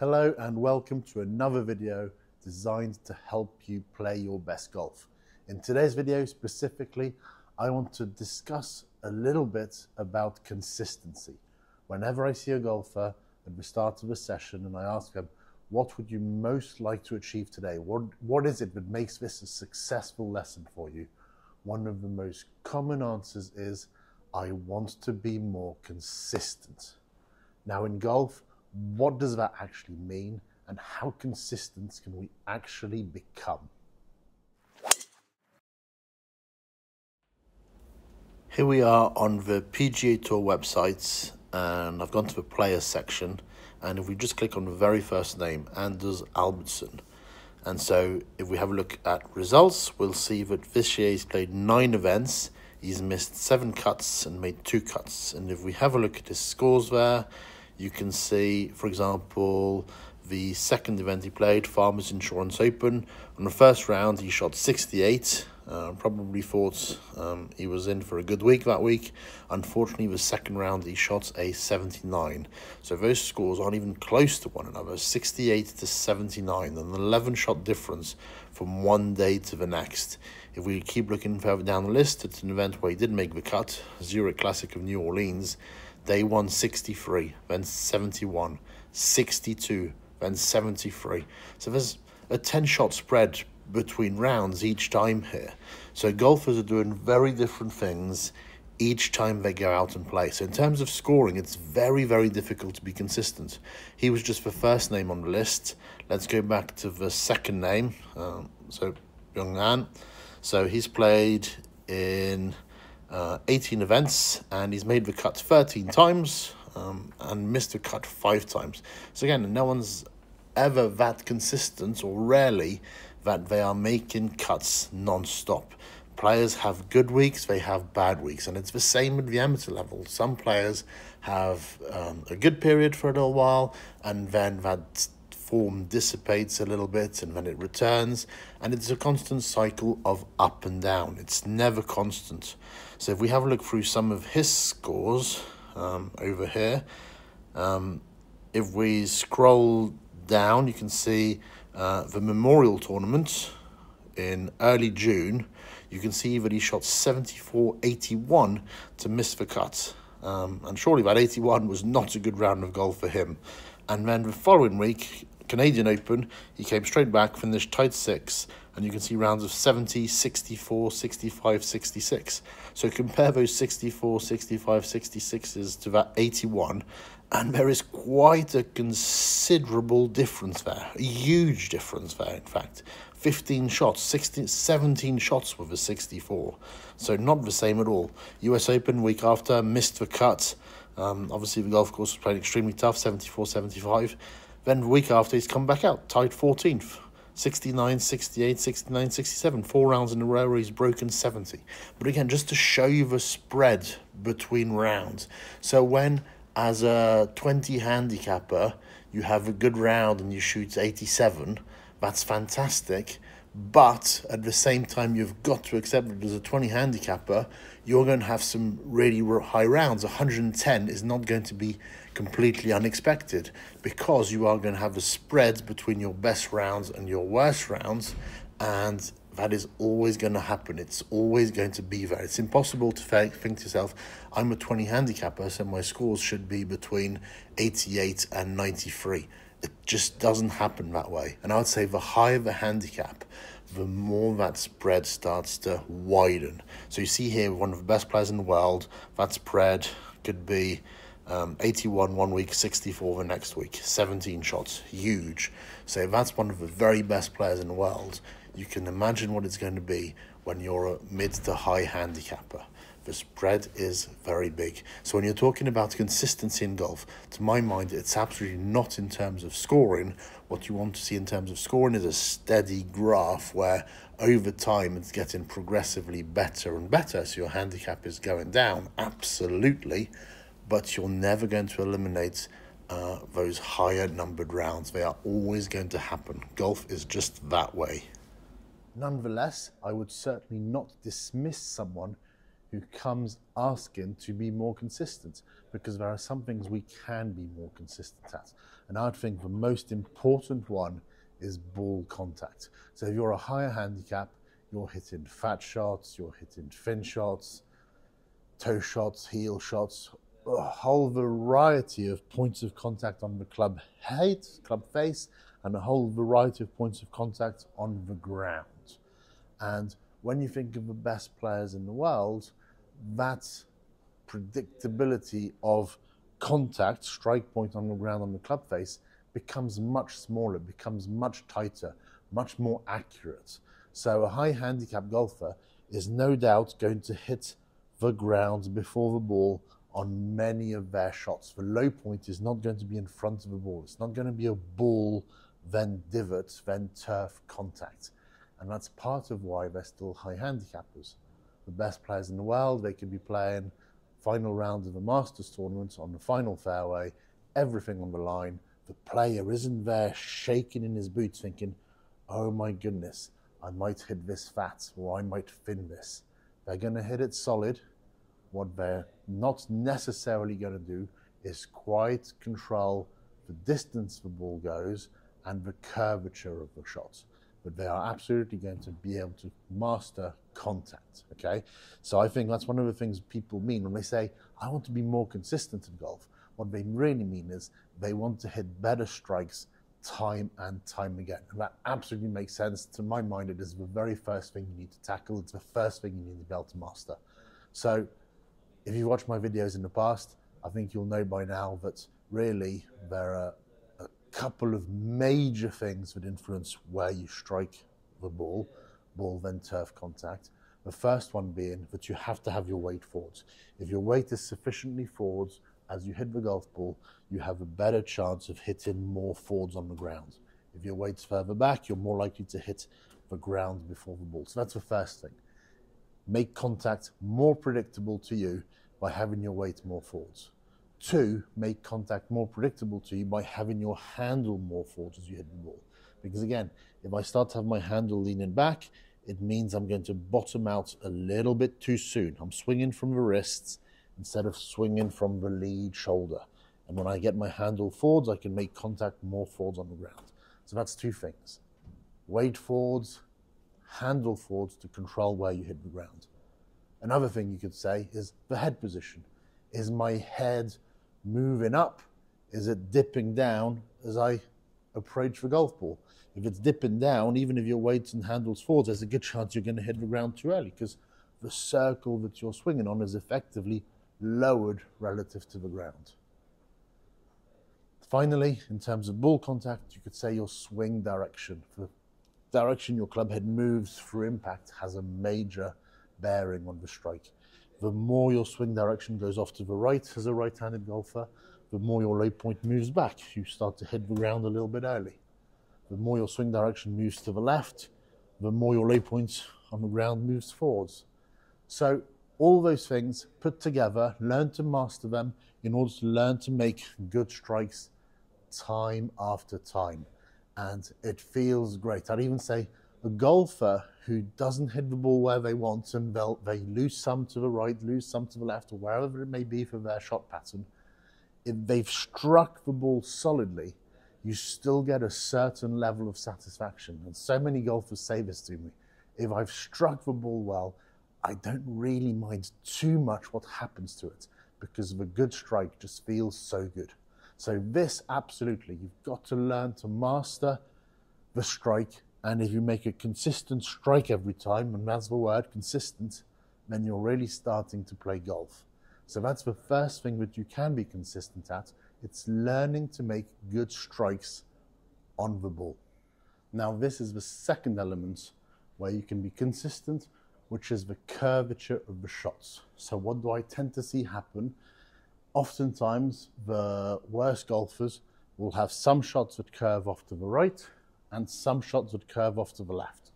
Hello and welcome to another video designed to help you play your best golf. In today's video specifically, I want to discuss a little bit about consistency. Whenever I see a golfer at the start of a session and I ask them, what would you most like to achieve today? What is it that makes this a successful lesson for you? One of the most common answers is, I want to be more consistent. Now in golf, what does that actually mean, and how consistent can we actually become? Here we are on the PGA Tour website, and I've gone to the players section, and if we just click on the very first name, Anders Albertson, and so if we have a look at results, we'll see that this year he's played 9 events, he's missed 7 cuts and made 2 cuts, and if we have a look at his scores there, you can see, for example, the second event he played, Farmers Insurance Open. On the first round, he shot 68. Probably thought he was in for a good week that week. Unfortunately, the second round, he shot a 79. So those scores aren't even close to one another, 68 to 79, an 11-shot difference from one day to the next. If we keep looking further down the list, it's an event where he did make the cut, Zurich Classic of New Orleans. Day 1, 63, then 71, 62, then 73. So there's a 10-shot spread between rounds each time here. So golfers are doing very different things each time they go out and play. So in terms of scoring, it's very, very difficult to be consistent. He was just the first name on the list. Let's go back to the second name. So young man. So he's played in 18 events, and he's made the cut 13 times and missed the cut 5 times. So again, no one's ever that consistent, or rarely that they are making cuts non-stop. Players have good weeks, they have bad weeks, and it's the same at the amateur level. Some players have a good period for a little while, and then that form dissipates a little bit, and then it returns, and it's a constant cycle of up and down. It's never constant. So if we have a look through some of his scores over here, if we scroll down, you can see the Memorial Tournament in early June. You can see that he shot 74-81 to miss the cut, and surely that 81 was not a good round of golf for him. And then the following week, Canadian Open, he came straight back, finished tied 6, and you can see rounds of 70, 64, 65, 66. So compare those 64, 65, 66s to that 81, and there is quite a considerable difference there, a huge difference there, in fact. 15 shots, 17 shots with a 64, so not the same at all. US Open, week after, missed the cut. Obviously, the golf course was playing extremely tough, 74, 75. Then the week after, he's come back out, tied 14th, 69, 68, 69, 67. 4 rounds in a row where he's broken 70. But again, just to show you the spread between rounds. So when, as a 20 handicapper, you have a good round and you shoot 87, that's fantastic. But at the same time, you've got to accept that as a 20 handicapper, you're going to have some really high rounds. 110 is not going to be completely unexpected, because you are going to have a spread between your best rounds and your worst rounds, and that is always going to happen. It's always going to be there. It's impossible to think to yourself, I'm a 20 handicapper, so my scores should be between 88 and 93. It just doesn't happen that way. And I would say the higher the handicap, the more that spread starts to widen. So you see here, one of the best players in the world, that spread could be 81 one week, 64 the next week, 17 shots, huge. So if that's one of the very best players in the world, you can imagine what it's going to be when you're a mid to high handicapper. The spread is very big. So when you're talking about consistency in golf, to my mind, it's absolutely not in terms of scoring. What you want to see in terms of scoring is a steady graph where over time it's getting progressively better and better. So your handicap is going down, absolutely, but you're never going to eliminate those higher numbered rounds. They are always going to happen. Golf is just that way. Nonetheless, I would certainly not dismiss someone who comes asking to be more consistent, because there are some things we can be more consistent at. And I think the most important one is ball contact. So if you're a higher handicap, you're hitting fat shots, you're hitting thin shots, toe shots, heel shots, a whole variety of points of contact on the club head, club face, and a whole variety of points of contact on the ground. And when you think of the best players in the world, that predictability of contact, strike point on the ground on the club face, becomes much smaller, becomes much tighter, much more accurate. So a high handicap golfer is no doubt going to hit the ground before the ball on many of their shots. The low point is not going to be in front of the ball. It's not going to be a ball, then divot, then turf contact. And that's part of why they're still high handicappers. The best players in the world, they could be playing final round of the Masters tournament on the final fairway, everything on the line. The player isn't there shaking in his boots thinking, oh my goodness, I might hit this fat or I might thin this. They're going to hit it solid. What they're not necessarily going to do is quite control the distance the ball goes and the curvature of the shot. But they are absolutely going to be able to master contact, okay? So I think that's one of the things people mean when they say, I want to be more consistent in golf. What they really mean is they want to hit better strikes time and time again. And that absolutely makes sense. To my mind, it is the very first thing you need to tackle. It's the first thing you need to be able to master. So if you've watched my videos in the past, I think you'll know by now that really there are a couple of major things that influence where you strike the ball then turf contact. The first one being that you have to have your weight forwards. If your weight is sufficiently forwards, as you hit the golf ball, you have a better chance of hitting more forwards on the ground. If your weight's further back, you're more likely to hit the ground before the ball. So that's the first thing. Make contact more predictable to you by having your weight more forwards. 2, make contact more predictable to you by having your handle more forwards as you hit the ball. Because again, if I start to have my handle leaning back, it means I'm going to bottom out a little bit too soon. I'm swinging from the wrists instead of swinging from the lead shoulder. And when I get my handle forwards, I can make contact more forwards on the ground. So that's 2 things. Weight forwards, handle forwards to control where you hit the ground. Another thing you could say is the head position. Is my head moving up? Is it dipping down as I approach the golf ball? If it's dipping down, even if your weights and handles forwards, there's a good chance you're going to hit the ground too early because the circle that you're swinging on is effectively lowered relative to the ground. Finally, in terms of ball contact, you could say your swing direction. The direction your club head moves through impact has a major bearing on the strike. The more your swing direction goes off to the right as a right-handed golfer, the more your low point moves back. You start to hit the ground a little bit early. The more your swing direction moves to the left, the more your low point on the ground moves forwards. So all those things put together, learn to master them in order to learn to make good strikes time after time. And it feels great. I'd even say a golfer who doesn't hit the ball where they want and they lose some to the right, lose some to the left, or wherever it may be for their shot pattern, if they've struck the ball solidly, you still get a certain level of satisfaction. And so many golfers say this to me. If I've struck the ball well, I don't really mind too much what happens to it because the good strike just feels so good. So this, absolutely, you've got to learn to master the strike. And if you make a consistent strike every time, and that's the word, consistent, then you're really starting to play golf. So that's the first thing that you can be consistent at. It's learning to make good strikes on the ball. Now, this is the second element where you can be consistent, which is the curvature of the shots. So what do I tend to see happen? Oftentimes, the worst golfers will have some shots that curve off to the right and some shots that curve off to the left.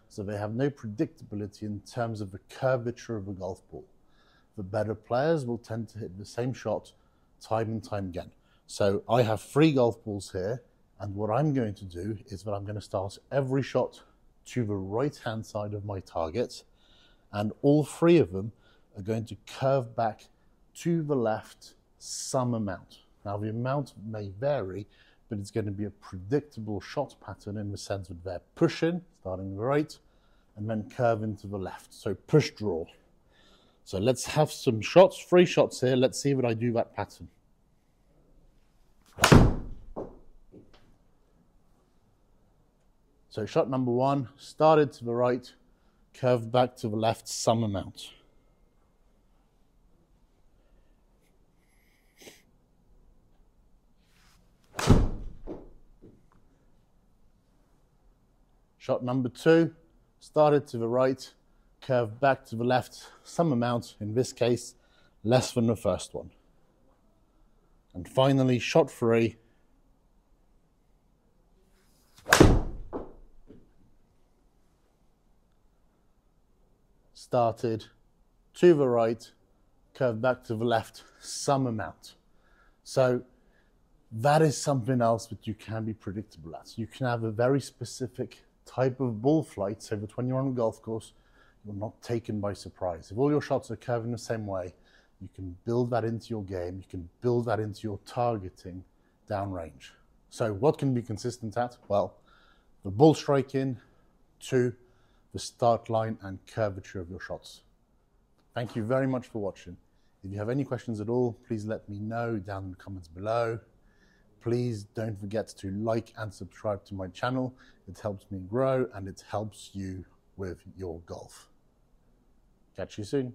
So they have no predictability in terms of the curvature of a golf ball. The better players will tend to hit the same shot time and time again. So I have 3 golf balls here, and what I'm going to do is that I'm going to start every shot to the right-hand side of my target, and all 3 of them are going to curve back to the left some amount. Now the amount may vary, but it's going to be a predictable shot pattern in the sense that they're pushing, starting right, and then curving to the left. So push draw. So let's have some shots, 3 shots here. Let's see what I do that pattern. So shot number 1, started to the right, curved back to the left some amount. Shot number 2, started to the right, curved back to the left some amount, in this case less than the first one. And finally shot 3, started to the right, curved back to the left some amount. So that is something else that you can be predictable at. You can have a very specific type of ball flight so that when you're on a golf course, you're not taken by surprise. If all your shots are curving the same way, you can build that into your game, you can build that into your targeting downrange. So what can be consistent at? Well, the ball striking, 2, the start line and curvature of your shots. Thank you very much for watching. If you have any questions at all, please let me know down in the comments below. Please don't forget to like and subscribe to my channel. It helps me grow and it helps you with your golf. Catch you soon.